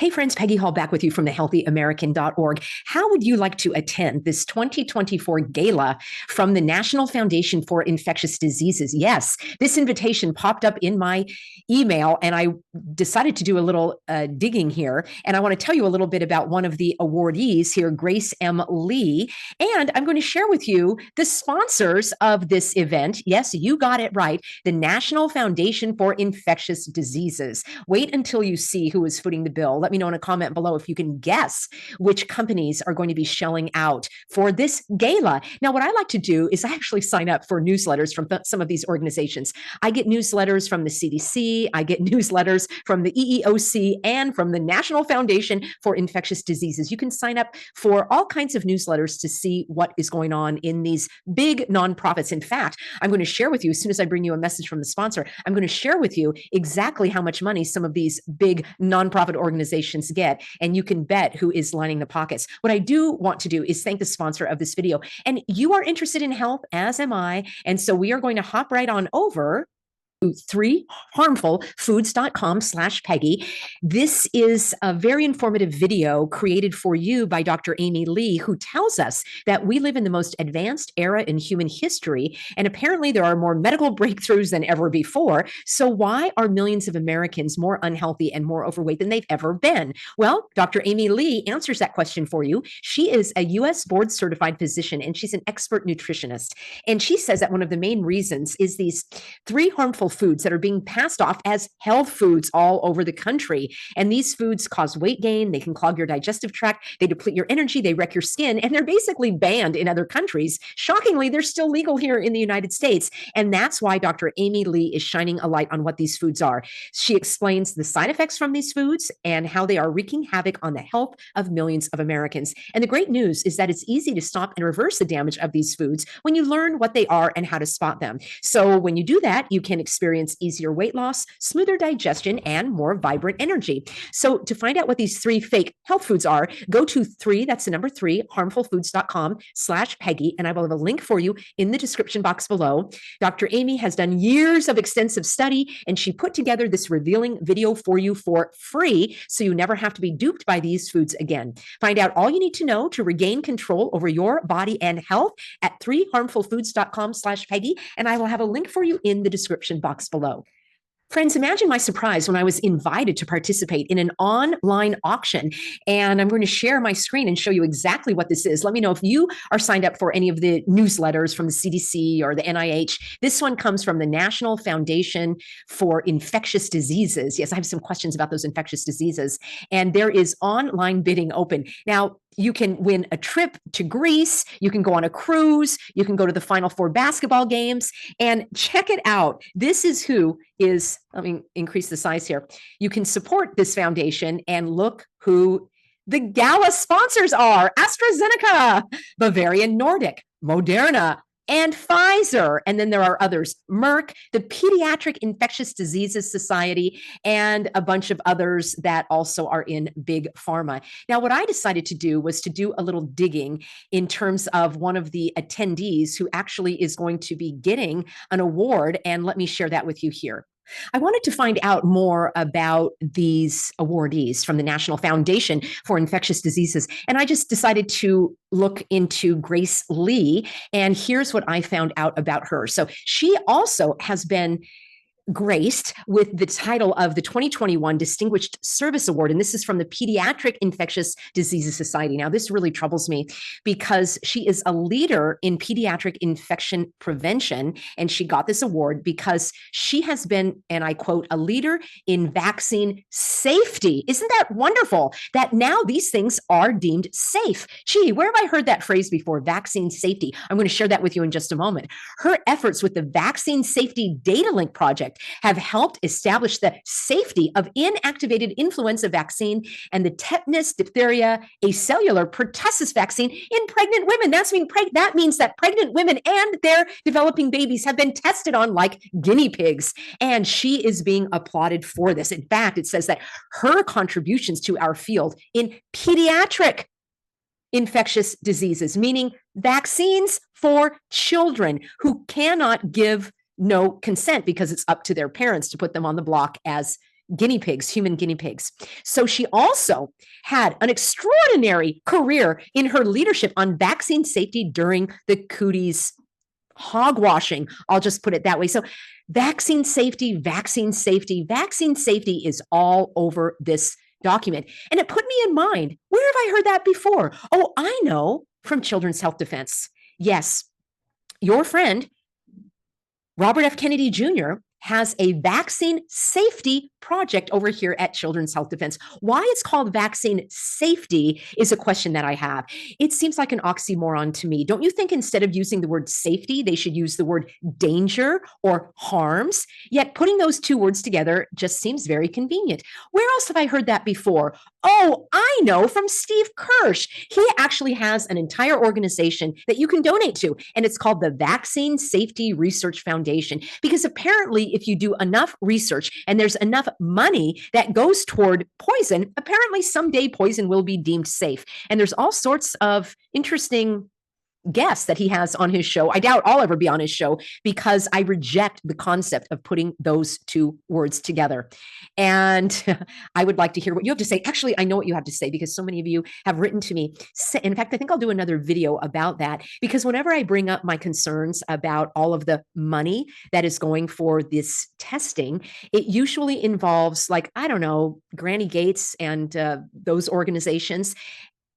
Hey friends, Peggy Hall back with you from thehealthyamerican.org. How would you like to attend this 2024 gala from the National Foundation for Infectious Diseases? Yes, this invitation popped up in my email and I decided to do a little digging here. And I want to tell you a little bit about one of the awardees here, Grace M. Lee. And I'm going to share with you the sponsors of this event. Yes, you got it right. The National Foundation for Infectious Diseases. Wait until you see who is footing the bill. Let me know in a comment below if you can guess which companies are going to be shelling out for this gala. Now, what I like to do is I actually sign up for newsletters from some of these organizations. I get newsletters from the CDC, I get newsletters from the EEOC, and from the National Foundation for Infectious Diseases. You can sign up for all kinds of newsletters to see what is going on in these big nonprofits. In fact, I'm going to share with you, as soon as I bring you a message from the sponsor, I'm going to share with you exactly how much money some of these big nonprofit organizations get, and you can bet who is lining the pockets. What I do want to do is thank the sponsor of this video, and you are interested in health, as am I, and so we are going to hop right on over to 3harmfulfoods.com/Peggy. This is a very informative video created for you by Dr. Amy Lee, who tells us that we live in the most advanced era in human history, and apparently there are more medical breakthroughs than ever before. So why are millions of Americans more unhealthy and more overweight than they've ever been? Well, Dr. Amy Lee answers that question for you. She is a U.S. board certified physician, and she's an expert nutritionist. And she says that one of the main reasons is these 3 harmful foods that are being passed off as health foods all over the country. And these foods cause weight gain. They can clog your digestive tract. They deplete your energy. They wreck your skin. And they're basically banned in other countries. Shockingly, they're still legal here in the United States. And that's why Dr. Amy Lee is shining a light on what these foods are. She explains the side effects from these foods and how they are wreaking havoc on the health of millions of Americans. And the great news is that it's easy to stop and reverse the damage of these foods when you learn what they are and how to spot them. So when you do that, you can experience easier weight loss, smoother digestion, and more vibrant energy. So to find out what these 3 fake health foods are, go to 3, that's the number 3, harmfulfoods.com/Peggy, and I will have a link for you in the description box below. Dr. Amy has done years of extensive study, and she put together this revealing video for you for free, so you never have to be duped by these foods again. Find out all you need to know to regain control over your body and health at 3harmfulfoods.com/Peggy, and I will have a link for you in the description box below. Friends, imagine my surprise when I was invited to participate in an online auction, and I'm going to share my screen and show you exactly what this is. Let me know if you are signed up for any of the newsletters from the CDC or the NIH. This one comes from the National Foundation for Infectious Diseases. Yes, I have some questions about those infectious diseases, and there is online bidding open. Now, you can win a trip to Greece, you can go on a cruise, you can go to the Final Four basketball games, and check it out. This is who is, let me increase the size here. You can support this foundation and look who the gala sponsors are: AstraZeneca, Bavarian Nordic, Moderna, and Pfizer. And then there are others: Merck, the Pediatric Infectious Diseases Society, and a bunch of others that also are in big pharma. Now, what I decided to do was to do a little digging in terms of one of the attendees who actually is going to be getting an award. And let me share that with you here. I wanted to find out more about these awardees from the National Foundation for Infectious Diseases, and I just decided to look into Grace Lee, and here's what I found out about her. So she also has been graced with the title of the 2021 Distinguished Service Award, and this is from the Pediatric Infectious Diseases Society. Now, this really troubles me because she is a leader in pediatric infection prevention, and she got this award because she has been, and I quote, a leader in vaccine safety. Isn't that wonderful that now these things are deemed safe? Gee, where have I heard that phrase before? Vaccine safety. I'm going to share that with you in just a moment. Her efforts with the Vaccine Safety Data Link Project have helped establish the safety of inactivated influenza vaccine and the tetanus, diphtheria, acellular pertussis vaccine in pregnant women. That means that pregnant women and their developing babies have been tested on like guinea pigs, and she is being applauded for this. In fact, it says that her contributions to our field in pediatric infectious diseases, meaning vaccines for children who cannot give no consent because it's up to their parents to put them on the block as guinea pigs, human guinea pigs. So she also had an extraordinary career in her leadership on vaccine safety during the cooties hogwashing. I'll just put it that way. So vaccine safety, vaccine safety, vaccine safety is all over this document. And it put me in mind, where have I heard that before? Oh, I know, from Children's Health Defense. Yes, your friend, Robert F. Kennedy Jr., has a vaccine safety project over here at Children's Health Defense. Why it's called vaccine safety is a question that I have. It seems like an oxymoron to me. Don't you think instead of using the word safety, they should use the word danger or harms? Yet putting those two words together just seems very convenient. Where else have I heard that before? Oh, I know, from Steve Kirsch. He actually has an entire organization that you can donate to, and it's called the Vaccine Safety Research Foundation, because apparently if you do enough research and there's enough money that goes toward poison, apparently someday poison will be deemed safe. And there's all sorts of interesting guests that he has on his show. I doubt I'll ever be on his show because I reject the concept of putting those two words together. And I would like to hear what you have to say. Actually, I know what you have to say because so many of you have written to me. In fact, I think I'll do another video about that, because whenever I bring up my concerns about all of the money that is going for this testing, it usually involves, like, I don't know, Granny Gates and those organizations.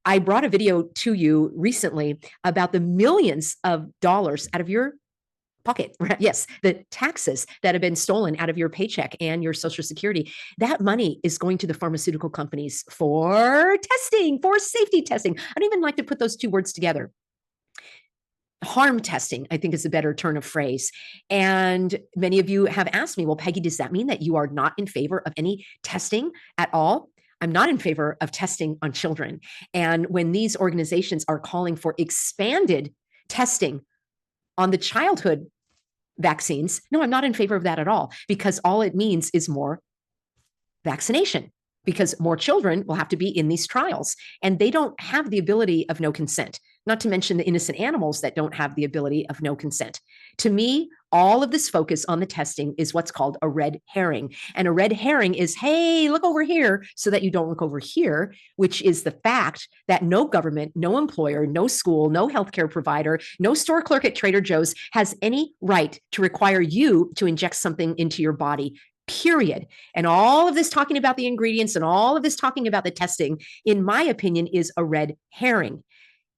I brought a video to you recently about the millions of dollars out of your pocket. Yes, the taxes that have been stolen out of your paycheck and your Social Security. That money is going to the pharmaceutical companies for testing, for safety testing. I don't even like to put those two words together. Harm testing, I think, is a better turn of phrase. And many of you have asked me, well, Peggy, does that mean that you are not in favor of any testing at all? I'm not in favor of testing on children. And when these organizations are calling for expanded testing on the childhood vaccines, no, I'm not in favor of that at all, because all it means is more vaccination, because more children will have to be in these trials, and they don't have the ability of no consent, not to mention the innocent animals that don't have the ability of no consent. To me, all of this focus on the testing is what's called a red herring. And a red herring is, hey, look over here, so that you don't look over here, which is the fact that no government, no employer, no school, no healthcare provider, no store clerk at Trader Joe's has any right to require you to inject something into your body, period. And all of this talking about the ingredients and all of this talking about the testing, in my opinion, is a red herring.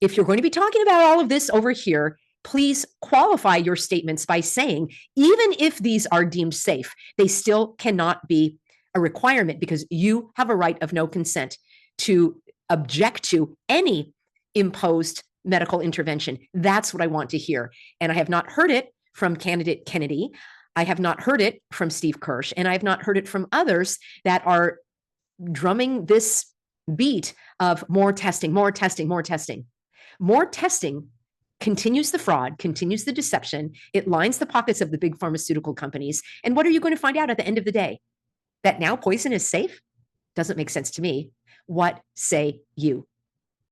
If you're going to be talking about all of this over here, please qualify your statements by saying, even if these are deemed safe, they still cannot be a requirement, because you have a right of no consent to object to any imposed medical intervention. That's what I want to hear. And I have not heard it from candidate Kennedy. I have not heard it from Steve Kirsch, and I have not heard it from others that are drumming this beat of more testing, more testing, more testing. More testing continues the fraud, continues the deception. It lines the pockets of the big pharmaceutical companies. And what are you going to find out at the end of the day? That now poison is safe? Doesn't make sense to me. What say you?